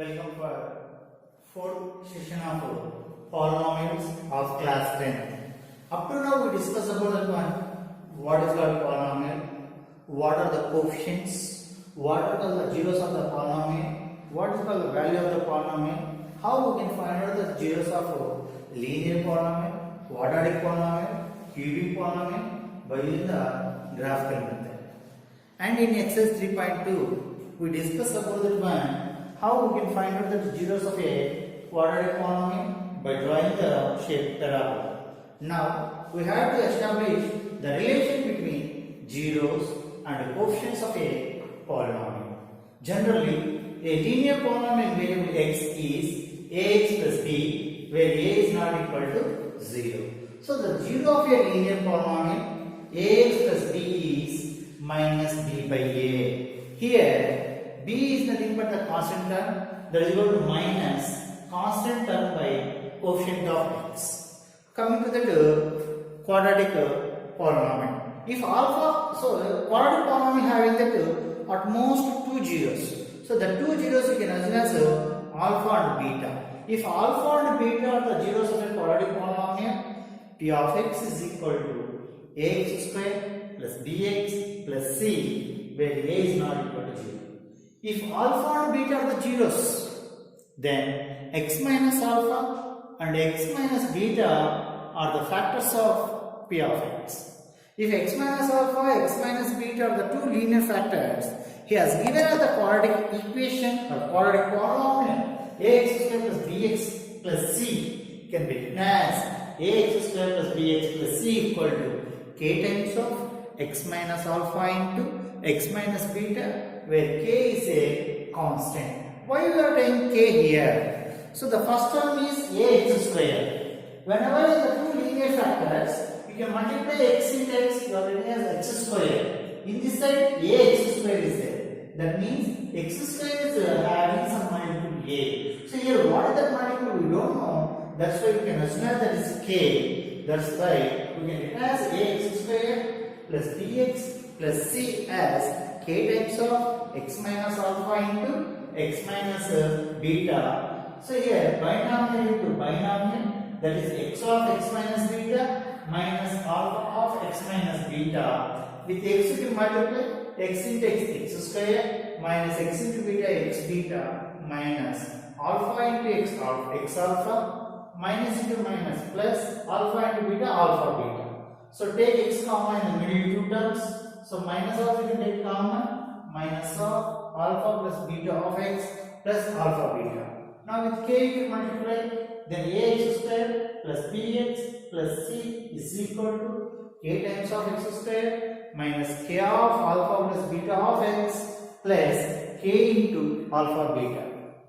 Welcome for fourth session of polynomials of class 10. Up to now we discussed about that one. What is called polynomial? What are the coefficients? What are the zeros of the polynomial? What is called the value of the polynomial? How we can find out the zeros of linear polynomial, quadratic polynomial, cubic polynomial by using the graphical method. And in exercise 3.2 we discussed about that one. How we can find out the zeros of a quadratic polynomial by drawing the shape parabola. Now we have to establish the relation between zeros and coefficients of a polynomial. Generally, a linear polynomial variable x is ax plus b, where a is not equal to 0. So the zero of a linear polynomial ax plus b is minus b by a. Here b is nothing but the constant term, that is equal to minus constant term by coefficient of x. Coming to the quadratic polynomial. If alpha, so quadratic polynomial having that at most two zeros. So the two zeros you can assume as alpha and beta. If alpha and beta are the zeros of a quadratic polynomial, p of x is equal to ax square plus bx plus c, where a is not equal to 0. If alpha and beta are the zeros, then x minus alpha and x minus beta are the factors of p of x. If x minus alpha, x minus beta are the two linear factors, he has given us the quadratic equation or quadratic polynomial ax square plus bx plus c can be written as ax square plus bx plus c equal to k times of x minus alpha into x minus beta, where k is a constant. Why we are taking k here? So the first term is ax square. Whenever the two linear factors, you can multiply x into x, you are written as x square. In this side, ax square is there. That means x square is having some multiple a. So here, what is that multiple? We don't know. That's why we can assume that is k. That's why we can write as ax square plus bx plus c as k times of x minus alpha into x minus beta. So here binomial into binomial, that is x of x minus beta minus alpha of x minus beta. With x you can multiply x into x square minus x into beta x beta minus alpha into x alpha minus into minus plus alpha into beta alpha beta. So take x common in the middle two terms. So minus of you can take common, minus of alpha plus beta of x plus alpha beta. Now with k you can multiply, then ax square plus bx plus c is equal to k times of x square minus k of alpha plus beta of x plus k into alpha beta.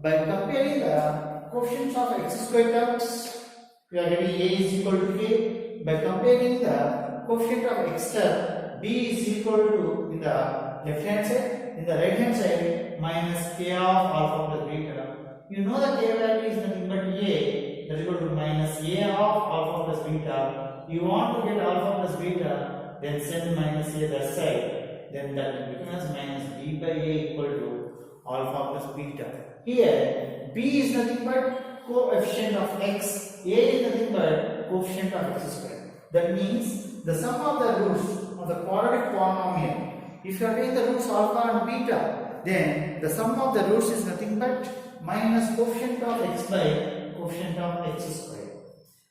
By comparing the coefficients of x square terms, we are getting a is equal to k. By comparing the coefficient of x term, b is equal to, in the left hand side, in the right hand side, minus k of alpha plus beta. You know the k value is nothing but a, that is equal to minus a of alpha plus beta. You want to get alpha plus beta, then send minus a that side, then that becomes minus b by a equal to alpha plus beta. Here b is nothing but coefficient of x, a is nothing but coefficient of x square. That means the sum of the roots of the quadratic polynomial, if you are taking the roots alpha and beta, then the sum of the roots is nothing but minus coefficient of x by coefficient of x square.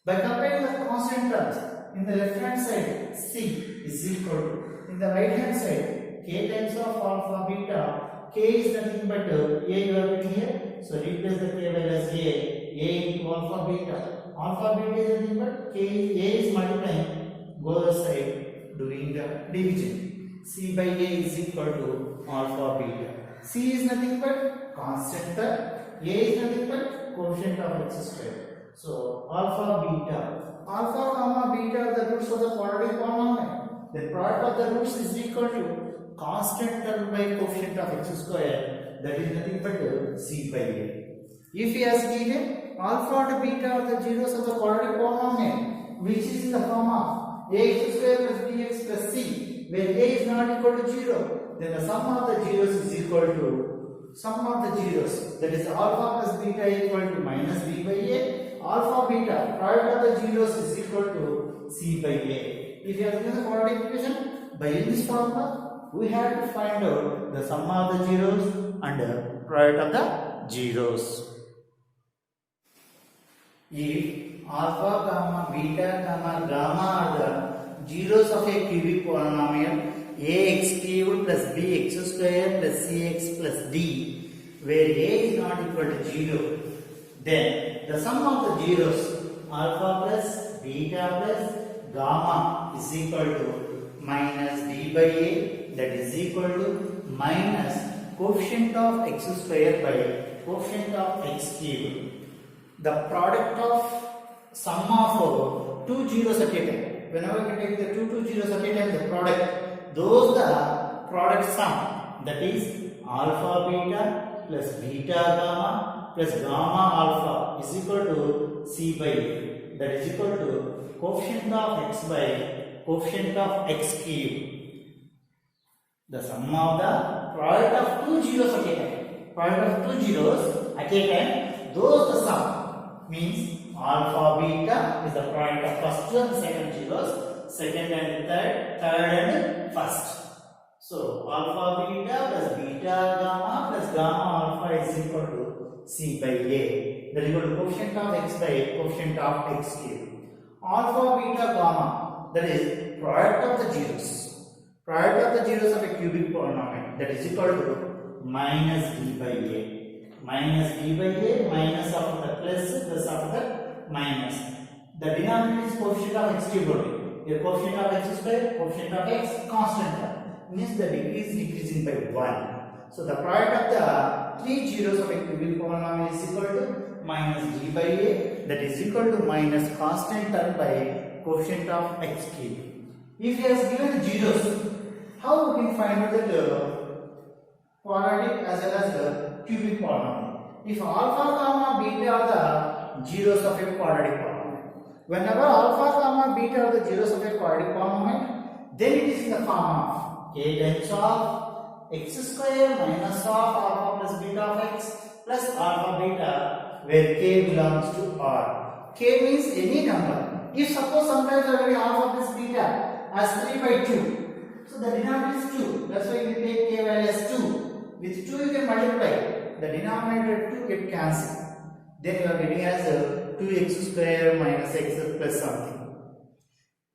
By comparing the constant terms, in the left hand side c is equal to, in the right hand side k times of alpha beta, k is nothing but a you are getting here, so replace the k value as a into alpha beta. Alpha beta is nothing but k, a is multiplying, go the side doing the division. C by a is equal to alpha beta. C is nothing but constant term, a is nothing but coefficient of x square. So alpha beta, alpha comma beta are the roots of the quadratic polynomial. The product of the roots is equal to constant term by coefficient of x square, that is nothing but c by a. If he has given alpha and beta are the zeros of the quadratic polynomial, which is in the form of ax square plus bx plus c, where a is not equal to 0, then the sum of the zeros is equal to sum of the zeros, that is alpha plus beta equal to minus b by a, alpha beta product of the zeros is equal to c by a. If you are given the quadratic equation by this formula, we have to find out the sum of the zeros and the product of the zeros. If alpha comma beta comma gamma are the zeros of a cubic polynomial ax cubed plus bx square plus cx plus d, where a is not equal to 0, then the sum of the zeros alpha plus beta plus gamma is equal to minus d by a, that is equal to minus coefficient of x square by coefficient of x cubed. The product of sum of two zeros at a time. Whenever we take the two zeros at a time, the product, those the product sum, that is alpha beta plus beta gamma plus gamma alpha is equal to c by a, that is equal to coefficient of x by coefficient of x cube. The sum of the product of two zeros at a time. Product of two zeros at a time, those the sum means alpha beta is the product of first and second zeros, second and third and first. So alpha beta plus beta gamma plus gamma alpha is equal to c by a, that is equal to coefficient of x by coefficient of x cube. Alpha beta gamma, that is product of the zeros. Product of the zeros of a cubic polynomial, that is equal to minus d by a. Minus d by a, minus after the plus, plus after the minus. The denominator is coefficient of x cube only. Here coefficient of x square, coefficient of x constant term. Means the degree is decreasing by 1. So the product of the three zeros of a cubic polynomial is equal to minus d by a, that is equal to minus constant term by coefficient of x cube. If he has given zeros, how we can find out the quadratic as well as the cubic polynomial? If alpha comma beta are the zeros of a quadratic polynomial, whenever alpha comma beta are the zeros of a quadratic polynomial, then it is in the form of k times of x square minus of alpha plus beta of x plus alpha beta, where k belongs to R. K means any number. If suppose sometimes already alpha plus beta as 3 by 2, so the denominator is 2. That's why we take k value as 2. With 2 you can multiply. The denominator 2 get cancelled. Then you are getting as 2x square minus x plus something.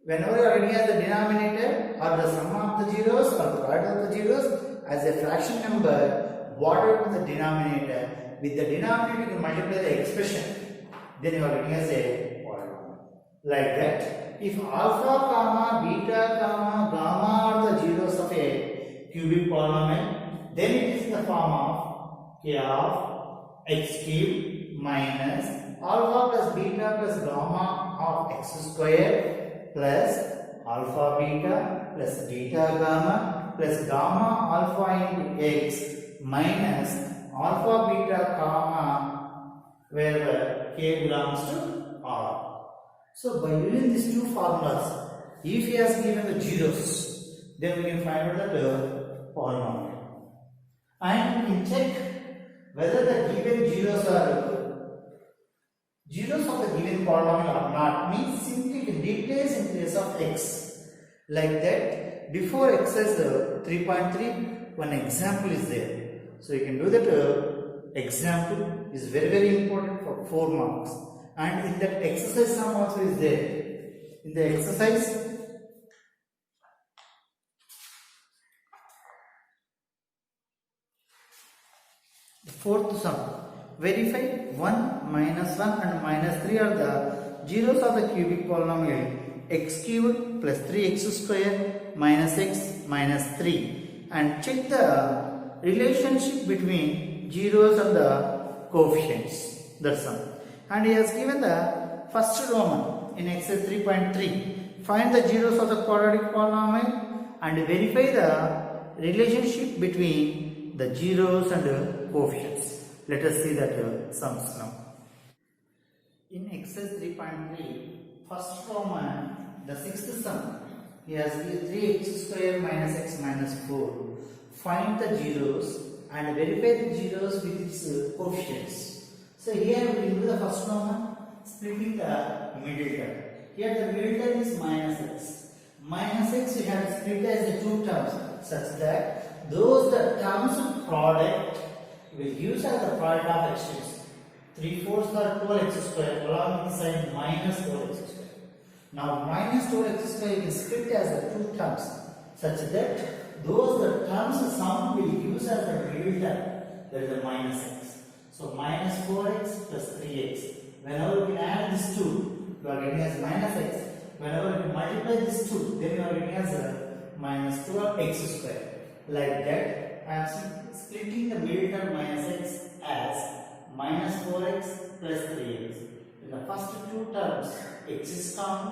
Whenever you are getting as the denominator or the sum of the zeros or the product of the zeros as a fraction number, whatever the denominator, with the denominator you can multiply the expression. Then you are getting as a polynomial. Like that, if alpha comma beta comma gamma are the zeros of a cubic polynomial, then it is in the form of k of x cube minus alpha plus beta plus gamma of x square plus alpha beta plus beta gamma plus gamma alpha into x minus alpha beta gamma, where k belongs to R. So by using these two formulas, if he has given the zeros, then we can find out the polynomial. And we can check whether the given zeros are zeros of the given polynomial or not. Means simply it dictates in place of x. Like that, before exercise 3.3, one example is there. So you can do that. Example is very important for 4 marks. And in that exercise sum also is there. In the exercise, the fourth sum, verify 1, minus 1 and minus 3 are the zeros of the cubic polynomial x cubed plus 3x square minus x minus 3, and check the relationship between zeros and the coefficients. That's all. And he has given the first Roman in exercise 3.3. Find the zeros of the quadratic polynomial and verify the relationship between the zeros and the coefficients. Let us see that sums now. In exercise 3.3, first Roman, the sixth sum, he has 3x square minus x minus 4. Find the zeros and verify the zeros with its coefficients. So here we will do the first one, splitting the middle term. Here the middle term is minus x. Minus x we have split as the two terms such that those the terms product will use as the product of extremes. 3/4 or 12x square along with the sign minus 12x square. Now minus 12x square is split as the two terms such that those the terms sum will use as the middle term, that is the minus x. So minus 4x plus 3x. Whenever we add these two, you are getting as minus x. Whenever you multiply these two, then you are getting as minus 12x square. Like that, I am splitting the middle term minus x as minus 4x plus 3x. In the first two terms, x is common,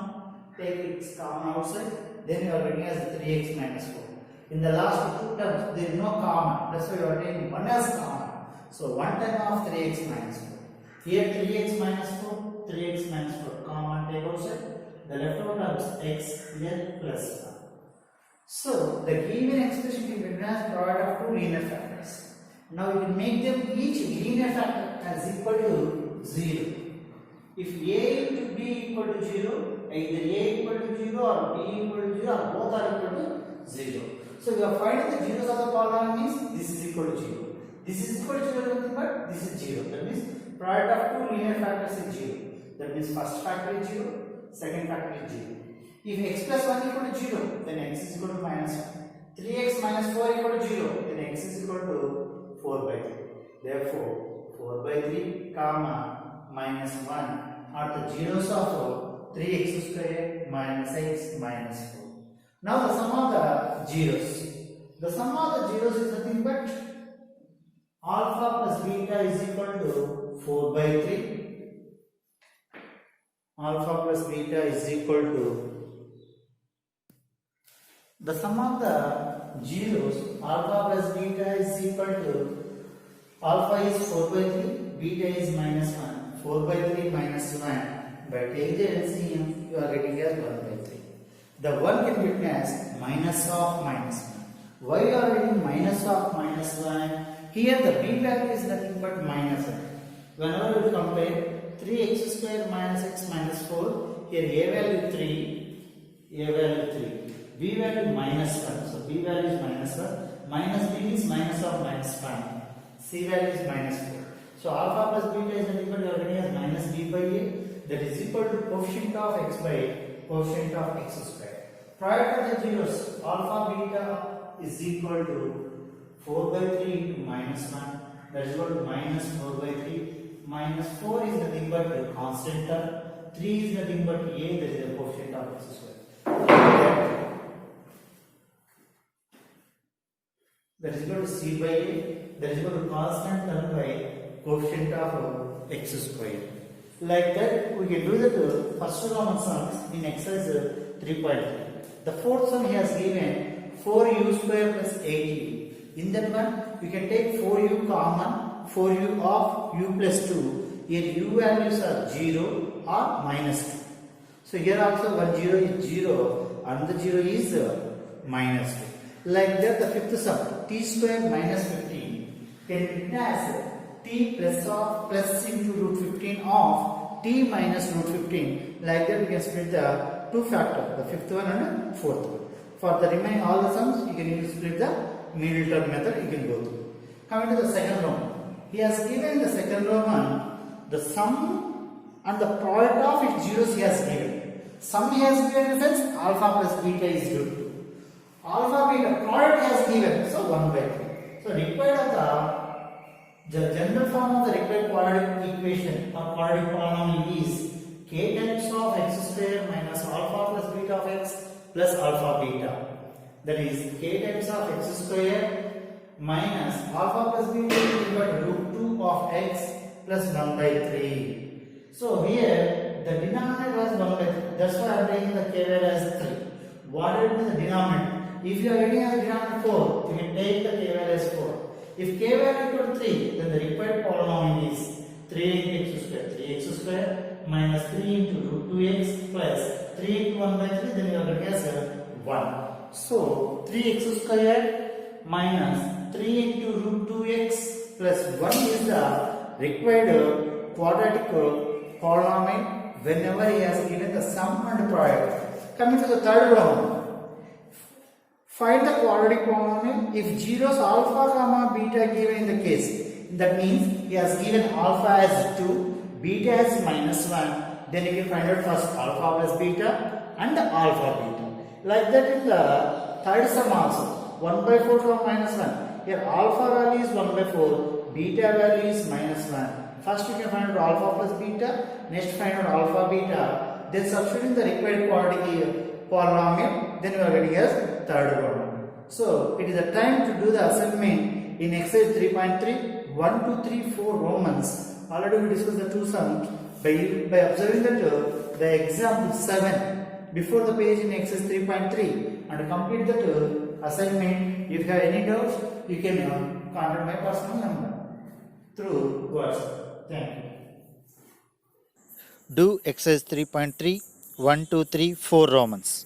take x common outside, then you are getting as 3x minus 4. In the last two terms, there is no common, that's why you are taking 1 as common. So 1 time of 3x minus 4. Here 3x minus 4, 3x minus 4 common, take outside. The left over terms x here plus 1. So the given expression can be written as product of two linear factors. Now we can make them each linear factor as equal to 0. If a into b equal to 0, either a equal to 0 or b equal to 0 or both are equal to 0. So we are finding the zeros of the polynomial means this is equal to 0. This is equal to 0 nothing but this is 0. That means product of two linear factors is 0. That means first factor is 0, second factor is 0. If x plus 1 equal to 0, then x is equal to minus 1. 3x minus 4 equal to 0, then x is equal to 4 by 3. Therefore, 4 by 3 comma minus 1 are the zeros of 3x square minus x minus 4. Now the sum of the zeros. The sum of the zeros is nothing but alpha plus beta is equal to 4 by 3. Alpha plus beta is equal to the sum of the zeros. Alpha plus beta is equal to alpha is 4 by 3, beta is minus 1. 4 by 3 minus 1. By taking the LCM, you are getting as 1 by 3. The 1 can be written as minus of minus 1. Why you are getting minus of minus 1? Here the b value is nothing but minus 1. Whenever you compare 3x square minus x minus 4, here a value 3, a value 3. B value minus 1, so B value is minus 1, minus B is minus of minus 5, C value is minus 4. So alpha plus beta is nothing but you are getting as minus B by A, that is equal to coefficient of x by coefficient of x square. Prior to the zeros, alpha beta is equal to 4 by 3 into minus 1, that is equal to minus 4 by 3, minus 4 is nothing but the constant term, 3 is nothing but A, that is the coefficient of x square. That is equal to C by A, that is equal to constant term by coefficient of x square. Like that, we can do the first Roman sums in exercise 3.3. The fourth sum he has given 4u square plus 8u. In that one, we can take 4u common, 4u of u plus 2. Here u values are 0 or minus 2. So here also one 0 is 0, another 0 is minus 2. Like that, the fifth sum t square minus 15 can be written as t plus of plus into root 15 of t minus root 15. Like that, we can split the two factors, the fifth one and fourth one. For the remaining all the sums, you can use split the middle term method. You can go through. Coming to the second Roman, he has given the second Roman the sum and the product of its zeros he has given. Sum he has given in the sense alpha plus beta is equal to alpha beta product has given, so 1 by 3. So required of the general form of the required quadratic equation or quadratic polynomial is k times of x square minus alpha plus beta of x plus alpha beta. That is k times of x square minus alpha plus beta is equal to root 2 of x plus 1 by 3. So here the denominator was 1 by 3. That's why I am taking the k value as 3. What is the denominator? If you are getting a denominator 4, you can take the k value as 4. If k value equal to 3, then the required polynomial is 3x square. 3x square minus 3 into root 2x plus 3 into 1 by 3, then you are getting as 1. So 3x square minus 3 into root 2x plus 1 is the required quadratic polynomial whenever he has given the sum and product. Coming to the third round, find the quadratic polynomial if zeros alpha comma beta given in the case. That means he has given alpha as 2, beta as minus 1. Then you can find out first alpha plus beta and alpha beta. Like that in the third sum also, 1 by 4 comma minus 1. Here alpha value is 1 by 4, beta value is minus 1. First you can find out alpha plus beta, next find out alpha beta, then substitute in the required quadratic polynomial, then you are getting as third polynomial. So it is the time to do the assignment in exercise 3.3, 1, 2, 3, 4 Romans. Already we discussed the two sums by observing that the example 7 before the page in exercise 3.3 and complete that assignment. If you have any doubts, you can contact my personal number through WhatsApp. Thank you. Do exercise 3.3, 1, 2, 3, 4 Romans.